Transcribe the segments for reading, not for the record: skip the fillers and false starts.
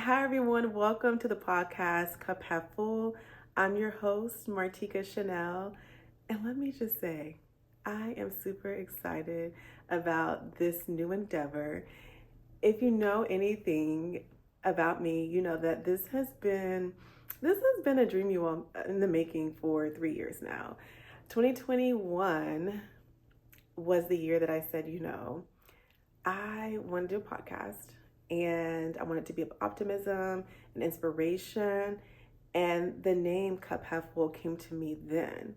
Hi, everyone. Welcome to the podcast Cup Half Full. I'm your host, Martika Chanel. And let me just say, I am super excited about this new endeavor. If you know anything about me, you know that this has been a dream you all in the making for 3 years now. 2021 was the year that I said, I want to do a podcast and I want it to be of optimism and inspiration. And the name Cup Half Full came to me then.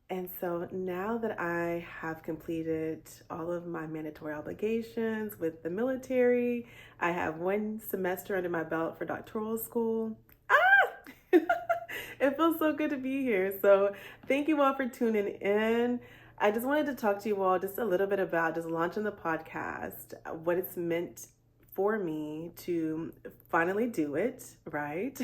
And so now that I have completed all of my mandatory obligations with the military, I have 1 semester under my belt for doctoral school. Ah! It feels so good to be here. So thank you all for tuning in. I just wanted to talk to you all just a little bit about just launching the podcast, what it's meant for me to finally do it, right?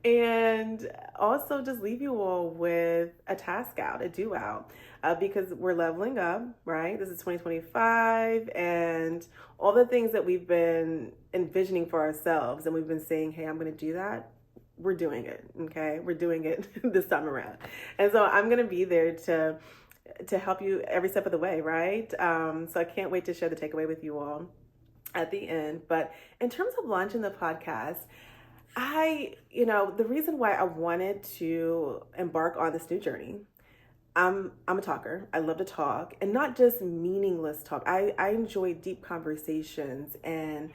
And also just leave you all with a task out, a do out, because we're leveling up, right? This is 2025, and all the things that we've been envisioning for ourselves, and we've been saying, hey, I'm going to do that. We're doing it, okay? We're doing it this time around. And so I'm going to be there to help you every step of the way, right? So I can't wait to share the takeaway with you all at the end. But in terms of launching the podcast, the reason why I wanted to embark on this new journey, I'm a talker. I love to talk, and not just meaningless talk. I enjoy deep conversations. And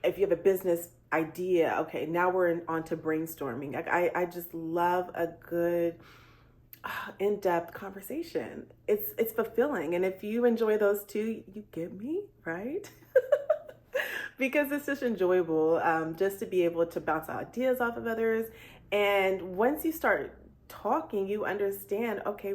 if you have a business idea, okay, now we're on to brainstorming. I just love a good in-depth conversation. It's fulfilling. And if you enjoy those too, you get me, right? Because it's just enjoyable, just to be able to bounce ideas off of others. And once you start talking, you understand, okay,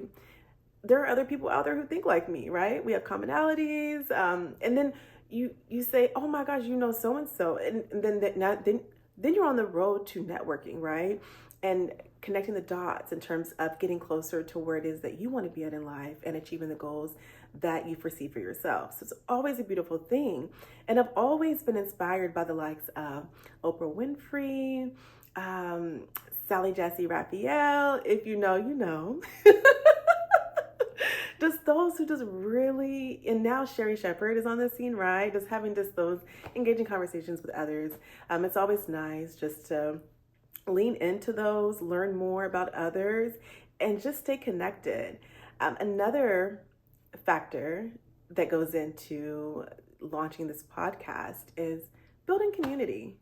there are other people out there who think like me, right? We have commonalities. And then you say, oh my gosh, you know so and so, and then you're on the road to networking, right? And connecting the dots in terms of getting closer to where it is that you want to be at in life and achieving the goals that you foresee for yourself. So it's always a beautiful thing. And I've always been inspired by the likes of Oprah Winfrey, Sally Jessy Raphael. If you know, you know. Just those who just really, and now Sherry Shepherd is on the scene, right? Just having just those engaging conversations with others. It's always nice just to lean into those, learn more about others, and just stay connected. Another factor that goes into launching this podcast is building community.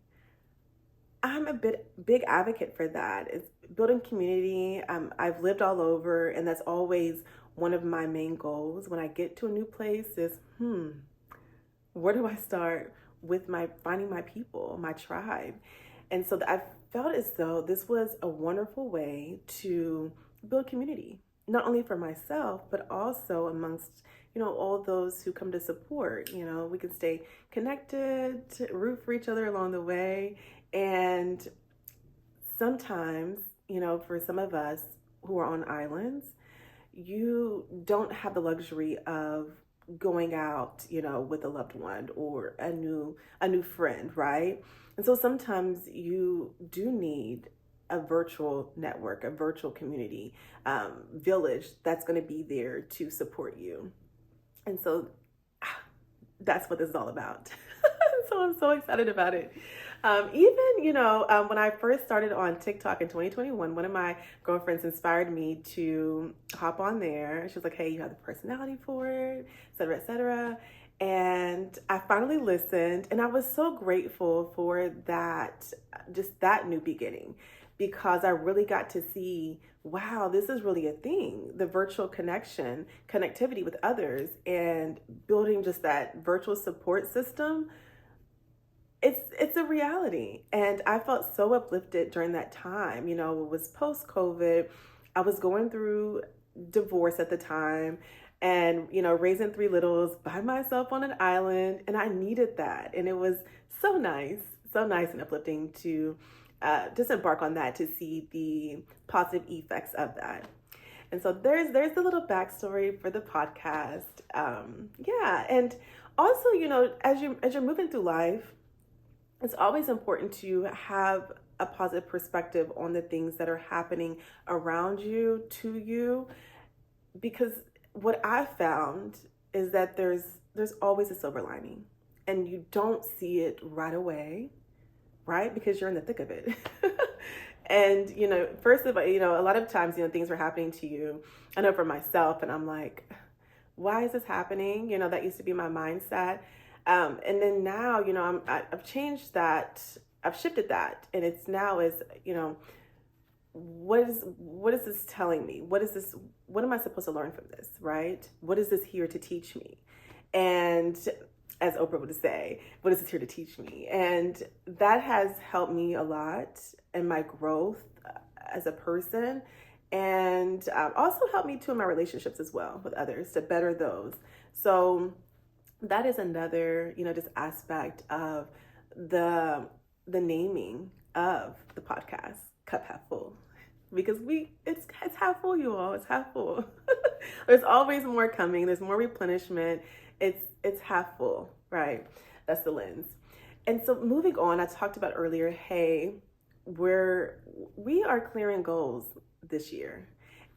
I'm a big advocate for that. It's building community. I've lived all over, and that's always one of my main goals when I get to a new place is, where do I start with finding my people, my tribe? And so I felt as though this was a wonderful way to build community, not only for myself, but also amongst, all those who come to support. We can stay connected, root for each other along the way. And sometimes, for some of us who are on islands, you don't have the luxury of going out, with a loved one or a new friend, right? And so sometimes you do need a virtual network, a virtual community, village that's going to be there to support you. And so that's what this is all about. So I'm so excited about it. When I first started on TikTok in 2021, one of my girlfriends inspired me to hop on there. She was like, hey, you have the personality for it, et cetera, et cetera. And I finally listened, and I was so grateful for that, just that new beginning, because I really got to see, wow, this is really a thing. The virtual connectivity with others, and building just that virtual support system. It's a reality. And I felt so uplifted during that time. It was post-COVID. I was going through divorce at the time, and, raising 3 littles by myself on an island. And I needed that. And it was so nice and uplifting to just embark on that, to see the positive effects of that. And so there's the little backstory for the podcast. And also, as you're moving through life, it's always important to have a positive perspective on the things that are happening around you, to you, because what I found is that there's always a silver lining, and you don't see it right away, right? Because you're in the thick of it. And, first of all, a lot of times, things were happening to you. I know for myself, and I'm like, why is this happening? That used to be my mindset. And then now, I've changed that. I've shifted that. And it's now is, what is this telling me? What am I supposed to learn from this, right? What is this here to teach me? And as Oprah would say, what is this here to teach me? And that has helped me a lot in my growth as a person, and also helped me too in my relationships as well with others, to better those. So that is another, just aspect of the naming of the podcast, Cup Half Full. Because it's half full, you all. It's half full. There's always more coming. There's more replenishment. It's half full, right? That's the lens. And so moving on, I talked about earlier, hey, we are clearing goals this year.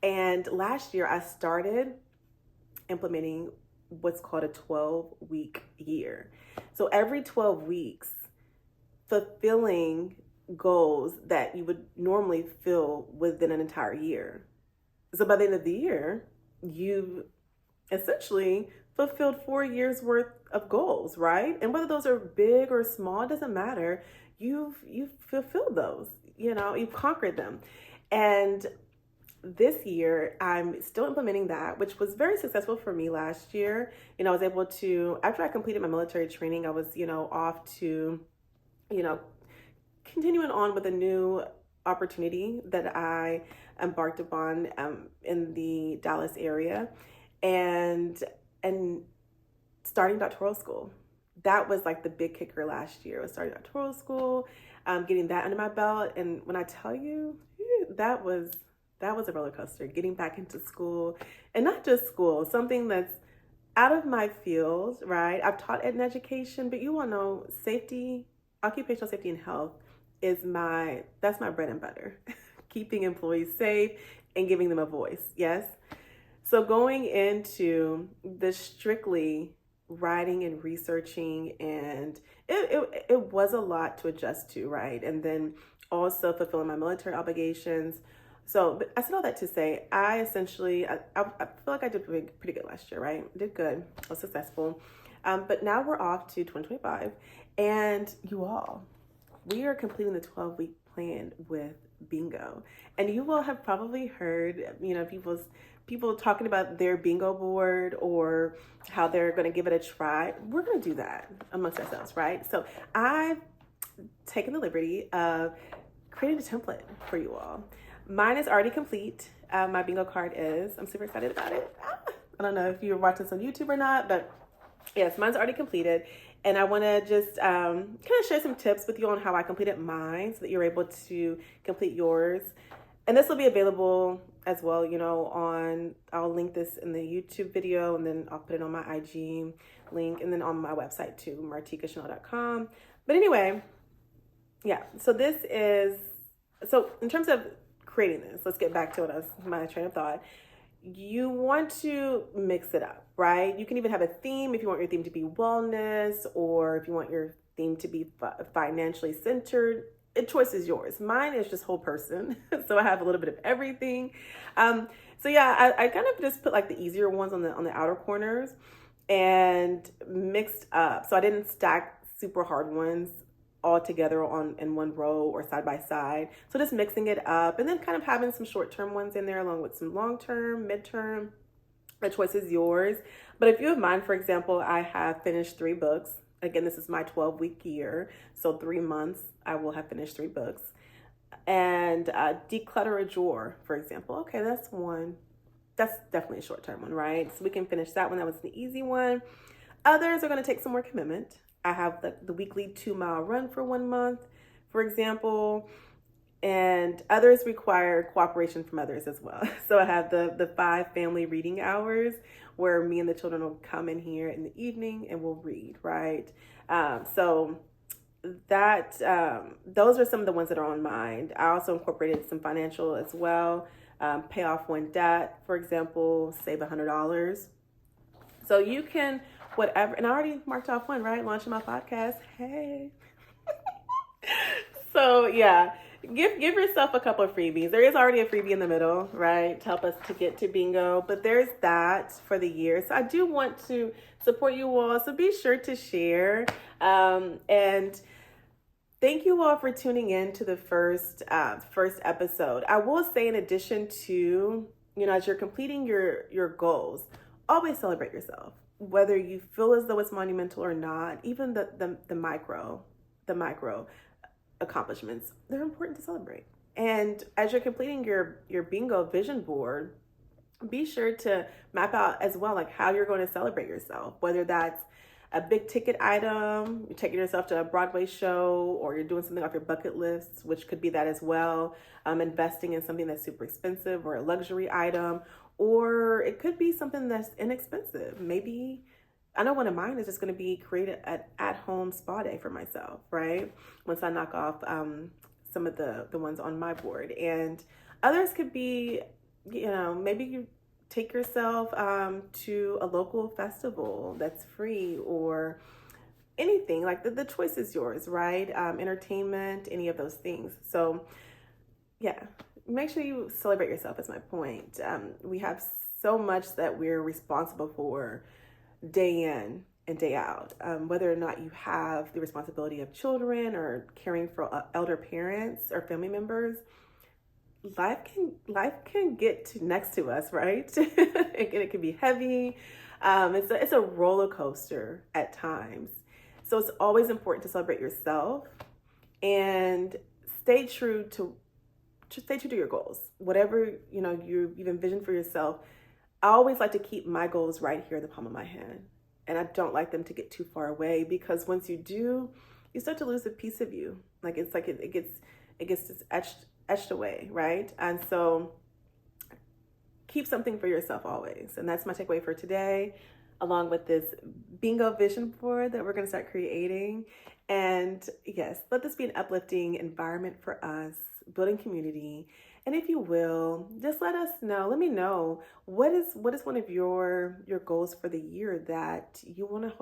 And last year I started implementing what's called a 12-week year. So every 12 weeks, fulfilling goals that you would normally fill within an entire year. So by the end of the year, you've essentially fulfilled 4 years worth of goals, right? And whether those are big or small, it doesn't matter. You've fulfilled those, you've conquered them. And this year, I'm still implementing that, which was very successful for me last year. I was able to, after I completed my military training, I was, off to, continuing on with a new opportunity that I embarked upon in the Dallas area, and starting doctoral school. That was like the big kicker last year, was starting doctoral school, getting that under my belt. And when I tell you, that was a roller coaster, getting back into school, and not just school, something that's out of my field, right? I've taught ed and education, but you all know safety, occupational safety and health that's my bread and butter. Keeping employees safe and giving them a voice. Yes. So going into the strictly writing and researching, and it was a lot to adjust to, right? And then also fulfilling my military obligations. So, but I said all that to say, I feel like I did pretty good last year, right? Did good. I was successful. But now we're off to 2025, and you all, we are completing the 12-week plan with bingo. And you will have probably heard, people talking about their bingo board or how they're going to give it a try. We're going to do that amongst ourselves, right? So I've taken the liberty of creating a template for you all. Mine is already complete. My bingo card is. I'm super excited about it. I don't know if you're watching this on YouTube or not, but yes, mine's already completed. And I want to just kind of share some tips with you on how I completed mine so that you're able to complete yours. And this will be available as well, I'll link this in the YouTube video, and then I'll put it on my IG link, and then on my website too, martikachanel.com. But anyway, yeah, so in terms of creating this, let's get back to my train of thought. You want to mix it up, right? You can even have a theme if you want your theme to be wellness, or if you want your theme to be financially centered. The choice is yours. Mine is just whole person. So I have a little bit of everything. So yeah, I kind of just put like the easier ones on the outer corners and mixed up. So I didn't stack super hard ones all together in one row or side by side. So just mixing it up, and then kind of having some short-term ones in there along with some long-term, mid-term. The choice is yours. But if you have mine, for example, I have finished 3 books. Again, this is my 12-week year. So 3 months, I will have finished 3 books. And declutter a drawer, for example. Okay, that's one. That's definitely a short-term one, right? So we can finish that one. That was the easy one. Others are going to take some more commitment. I have the weekly 2-mile run for 1 month, for example, and others require cooperation from others as well. So I have the 5 family reading hours where me and the children will come in here in the evening and we'll read, right? So that those are some of the ones that are on mind. I also incorporated some financial as well. Pay off one debt, for example, save $100. So you can whatever, and I already marked off one, right? Launching my podcast. Hey. So yeah, give yourself a couple of freebies. There is already a freebie in the middle, right, to help us to get to bingo. But there's that for the year. So I do want to support you all. So be sure to share. And thank you all for tuning in to the first episode. I will say, in addition to, as you're completing your goals, always celebrate yourself, whether you feel as though it's monumental or not. Even the micro accomplishments, they're important to celebrate. And as you're completing your bingo vision board, be sure to map out as well, like how you're going to celebrate yourself, whether that's a big ticket item, you're taking yourself to a Broadway show, or you're doing something off your bucket list, which could be that as well. Investing in something that's super expensive or a luxury item, or it could be something that's inexpensive. Maybe, I know one of mine is just going to be create an at-home spa day for myself, right? Once I knock off some of the ones on my board. And others could be, maybe you take yourself to a local festival that's free, or anything. Like the choice is yours, right? Entertainment, any of those things. So yeah, make sure you celebrate yourself is my point. We have so much that we're responsible for day in and day out. Whether or not you have the responsibility of children or caring for elder parents or family members, life can get next to us, right? It can be heavy. It's a roller coaster at times. So it's always important to celebrate yourself and stay true to your goals. Whatever you've envisioned for yourself. I always like to keep my goals right here in the palm of my hand, and I don't like them to get too far away, because once you do, you start to lose a piece of you. Like it gets just etched away, right? And so keep something for yourself always. And that's my takeaway for today, along with this bingo vision board that we're going to start creating. And yes, let this be an uplifting environment for us, building community. And if you will, just let me know what is one of your goals for the year that you want us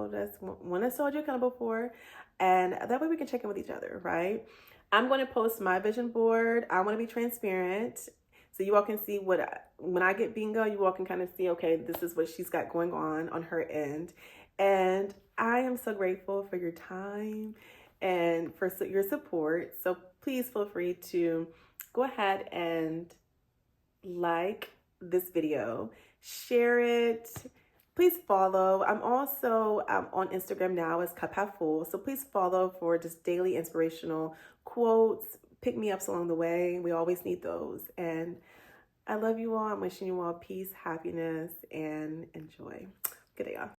to hold you accountable for. And that way we can check in with each other, right? I'm going to post my vision board. I want to be transparent, so you all can see when I get bingo, you all can kind of see, okay, this is what she's got going on her end. And I am so grateful for your time and for your support. So please feel free to go ahead and like this video, share it. Please follow. I'm also on Instagram now as Cup Half Full. So please follow for just daily inspirational quotes, pick me ups along the way. We always need those. And I love you all. I'm wishing you all peace, happiness, and enjoy. Good day, y'all.